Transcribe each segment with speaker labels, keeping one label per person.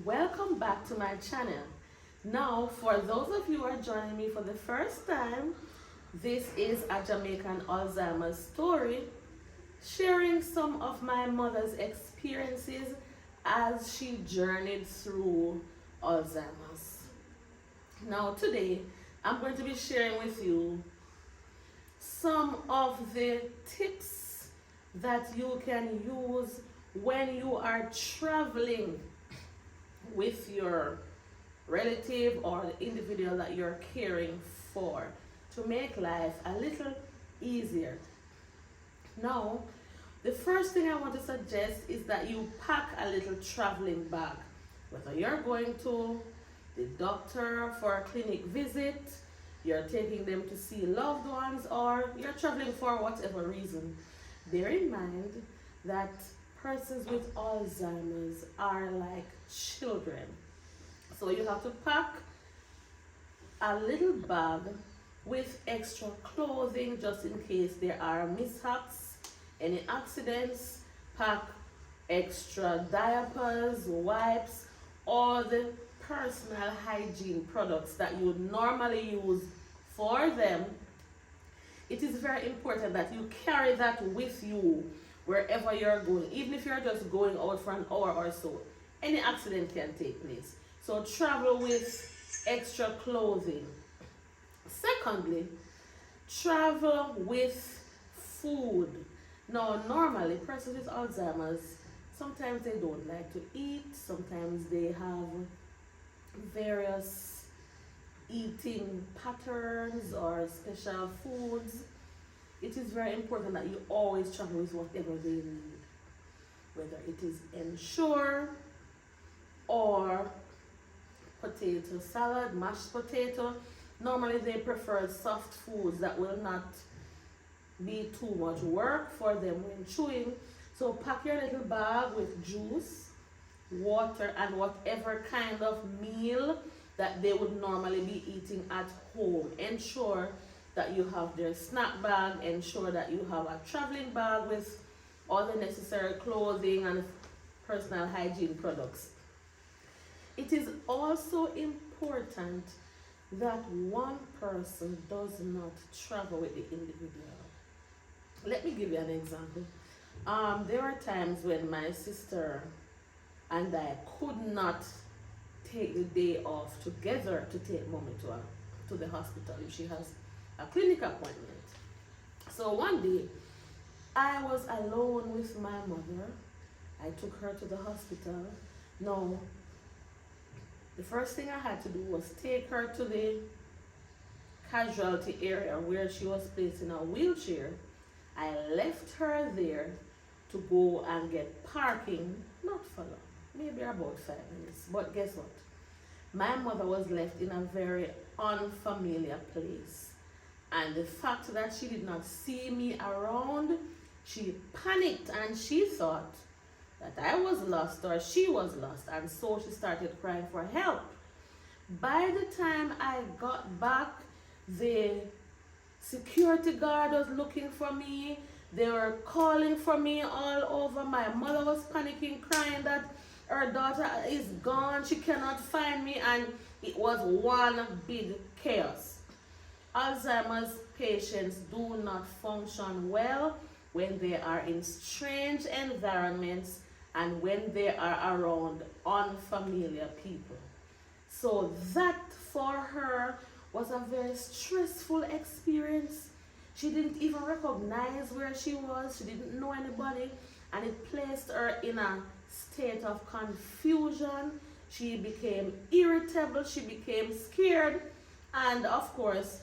Speaker 1: Welcome back to my channel. Now, for those of you who are joining me for the first time, this is a Jamaican Alzheimer's story, sharing some of my mother's experiences as she journeyed through Alzheimer's. Now, today, I'm going to be sharing with you some of the tips that you can use when you are traveling with your relative or the individual that you're caring for to make life a little easier. Now, the first thing I want to suggest is that you pack a little traveling bag. Whether you're going to the doctor for a clinic visit, you're taking them to see loved ones, or you're traveling for whatever reason, bear in mind that persons with Alzheimer's are like children. So you have to pack a little bag with extra clothing just in case there are mishaps, any accidents. Pack extra diapers, wipes, all the personal hygiene products that you would normally use for them. It is very important that you carry that with you wherever you're going, even if you're just going out for an hour or so. Any accident can take place. So travel with extra clothing. Secondly, travel with food. Now, normally, persons with Alzheimer's, sometimes they don't like to eat, sometimes they have various eating patterns or special foods. It is very important that you always travel with whatever they need, whether it is ensure or potato salad, mashed potato. Normally they prefer soft foods that will not be too much work for them when chewing. So pack your little bag with juice, water, and whatever kind of meal that they would normally be eating at home. Ensure that you have their snack bag. Ensure that you have a traveling bag with all the necessary clothing and personal hygiene products. It is also important that one person does not travel with the individual. Let me give you an example. There were times when my sister and I could not take the day off together to take mommy to the hospital if she has a clinic appointment. So one day, I was alone with my mother. I took her to the hospital. Now, the first thing I had to do was take her to the casualty area where she was placed in a wheelchair. I left her there to go and get parking, not for long, maybe about 5 minutes. But guess what? My mother was left in a very unfamiliar place. And the fact that she did not see me around, she panicked and she thought that I was lost or she was lost, and so she started crying for help. By the time I got back, the security guard was looking for me. They were calling for me all over. My mother was panicking, crying that her daughter is gone, she cannot find me, and it was one big chaos. Alzheimer's patients do not function well when they are in strange environments and when they are around unfamiliar people. So that for her was a very stressful experience. She didn't even recognize where she was. She didn't know anybody, and it placed her in a state of confusion. She became irritable. She became scared. And of course,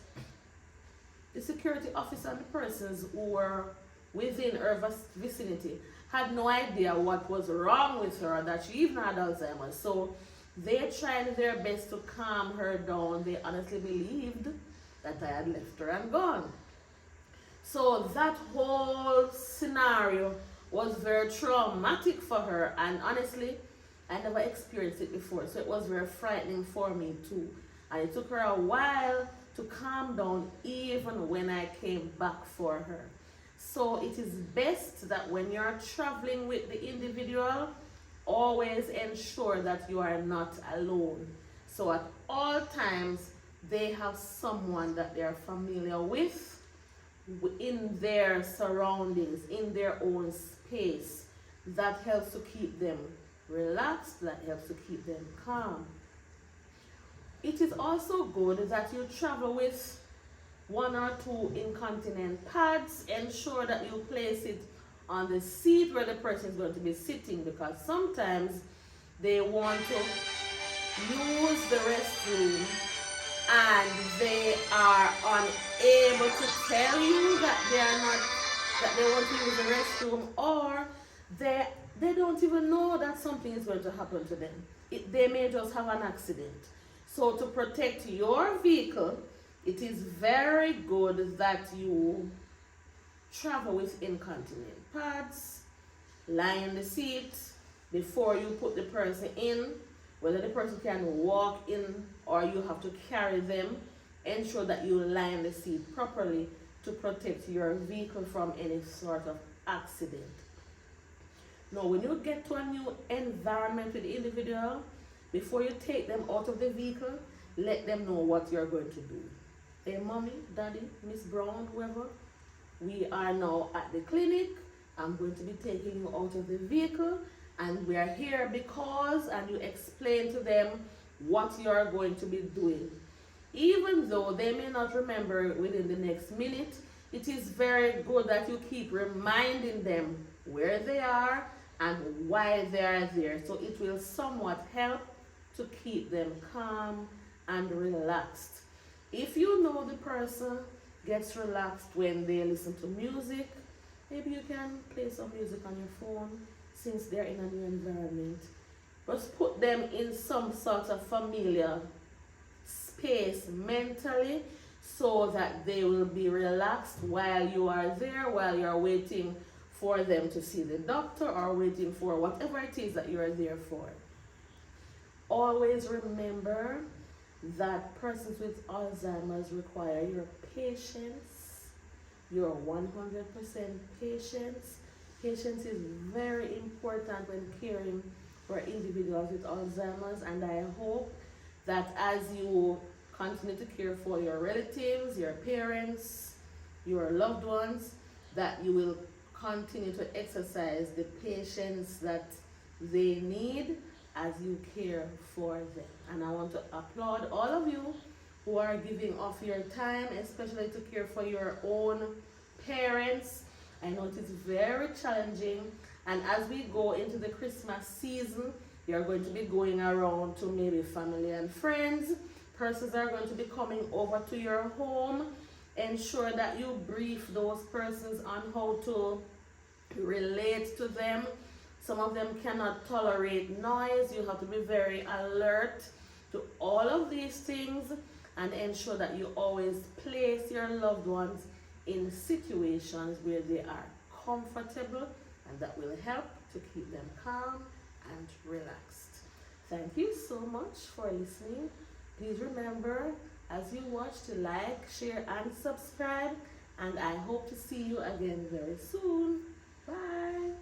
Speaker 1: the security officer and the persons who were within her vicinity had no idea what was wrong with her, that she even had Alzheimer's. So they tried their best to calm her down. They honestly believed that I had left her and gone. So that whole scenario was very traumatic for her, and honestly, I never experienced it before, so it was very frightening for me too. And it took her a while to calm down, even when I came back for her. So it is best that when you're traveling with the individual, always ensure that you are not alone. So at all times, they have someone that they are familiar with in their surroundings, in their own space. That helps to keep them relaxed, that helps to keep them calm. It is also good that you travel with 1 or 2 incontinent pads. Ensure that you place it on the seat where the person is going to be sitting, because sometimes they want to use the restroom and they are unable to tell you that they want to use the restroom, or they don't even know that something is going to happen to them. They may just have an accident. So to protect your vehicle, it is very good that you travel with incontinent pads, lie in the seat before you put the person in. Whether the person can walk in or you have to carry them, ensure that you lie in the seat properly to protect your vehicle from any sort of accident. Now, when you get to a new environment with the individual, before you take them out of the vehicle, let them know what you're going to do. Hey, mommy, daddy, Miss Brown, whoever, we are now at the clinic. I'm going to be taking you out of the vehicle, and we are here because, and you explain to them what you are going to be doing. Even though they may not remember within the next minute, it is very good that you keep reminding them where they are and why they are there. So it will somewhat help to keep them calm and relaxed. If you know the person gets relaxed when they listen to music, maybe you can play some music on your phone since they're in a new environment. Just put them in some sort of familiar space mentally so that they will be relaxed while you are there, while you're waiting for them to see the doctor or waiting for whatever it is that you are there for. Always remember that persons with Alzheimer's require your patience, your 100% patience. Patience is very important when caring for individuals with Alzheimer's, and I hope that as you continue to care for your relatives, your parents, your loved ones, that you will continue to exercise the patience that they need as you care for them. And I want to applaud all of you who are giving of your time, especially to care for your own parents. I know it is very challenging, and as we go into the Christmas season, you're going to be going around to maybe family and friends. Persons are going to be coming over to your home. Ensure that you brief those persons on how to relate to them. Some of them cannot tolerate noise. You have to be very alert to all of these things and ensure that you always place your loved ones in situations where they are comfortable, and that will help to keep them calm and relaxed. Thank you so much for listening. Please remember, as you watch, to like, share, and subscribe, and I hope to see you again very soon. Bye.